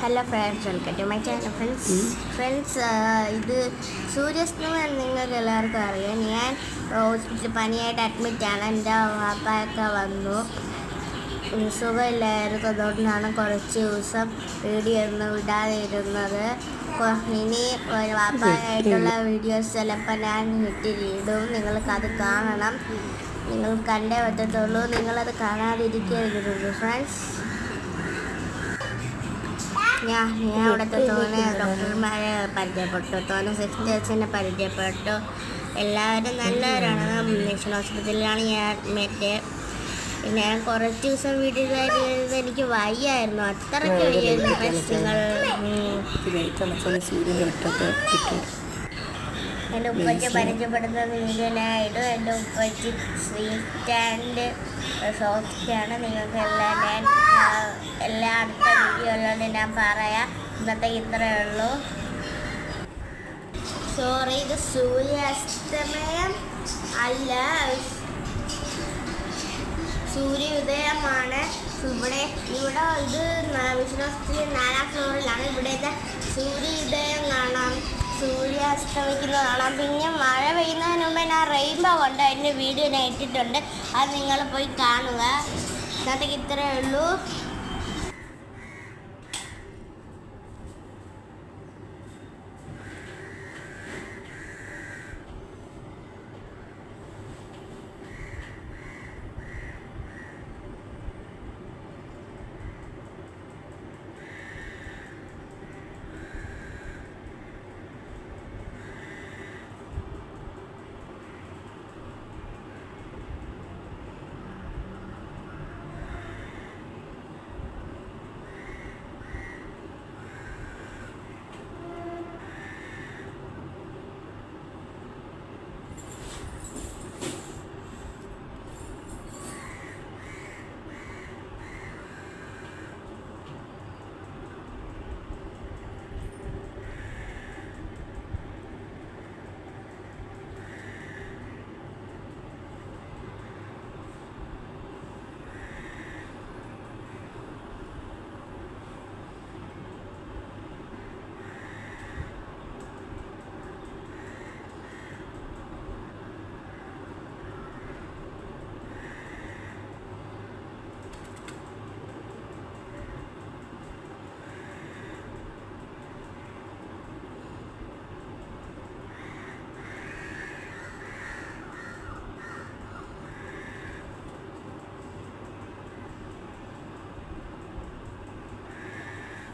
Hello friends, welcome to my channel. Friends ഇത് സൂര്യാസ്തമയം നിങ്ങൾക്ക് എല്ലാവർക്കും അറിയാം. ഞാൻ ഹോസ്പിറ്റലിൽ പനിയായിട്ട് അഡ്മിറ്റാണ്. എൻ്റെ വാപ്പയൊക്കെ വന്നു, സുഖമില്ലായിരുന്നു. അതുകൊണ്ടാണ് കുറച്ച് ദിവസം വീഡിയോ ഒന്നും വിടാതെ ഇരുന്നത്. ഇനി വാപ്പയായിട്ടുള്ള വീഡിയോസ് ചിലപ്പോൾ ഞാൻ ഇടും. നിങ്ങൾക്കത് കാണണം. നിങ്ങൾ കണ്ടേ പറ്റത്തുള്ളൂ. നിങ്ങളത് കാണാതിരിക്കരുത് ഫ്രണ്ട്സ്. ഞാൻ അവിടുത്തെ തോന്നെ ഡോക്ടർമാരെ പരിചയപ്പെട്ടു, തോന്നെ സിസ്റ്റേഴ്സിനെ പരിചയപ്പെട്ടു. എല്ലാവരും നല്ലവരാണ്. മിഷൻ ഹോസ്പിറ്റലിലാണ് ഞാൻ അഡ്മിറ്റ്. ഞാൻ കുറച്ച് ദിവസം വീട്ടിൽ കയറിയത് എനിക്ക് വയ്യായിരുന്നു, അത്രയ്ക്ക് വയ്യായിരുന്നു. എൻ്റെ ഉപ്പയ്ക്ക് പരിചയപ്പെടുന്ന വീഡിയോനായിട്ട് എൻ്റെ ഉപ്പയ്ക്ക് സ്വീറ്റ് ആൻഡ് സോഫ്റ്റാണ്. നിങ്ങൾക്ക് എല്ലാ അടുത്ത വീഡിയോയിലോട്ട് ഞാൻ പറയാം. ഇന്നത്തെ ഇത്രയേ ഉള്ളൂ. സോറി, ഇത് സൂര്യാസ്തമയം അല്ല, സൂര്യോദയമാണ്. ഇവിടെ ഇത് വിഷ്ണുഹോസ്പിറ്റലിൽ 4ാം ഫ്ലോറിലാണ്. ഇവിടുത്തെ സൂര്യോദയം കാണാം, സൂര്യാസ്തമിക്കുന്നത് കാണാം. പിന്നെ മഴ പെയ്യുന്നതിന് മുമ്പേ ഞാൻ റെയിൻബോ കൊണ്ട് അതിൻ്റെ വീഡിയോ ഞാൻ ഇട്ടിട്ടുണ്ട്. അത് നിങ്ങൾ പോയി കാണുക. ഇന്നത്തേക്ക് ഇത്രയേ ഉള്ളൂ.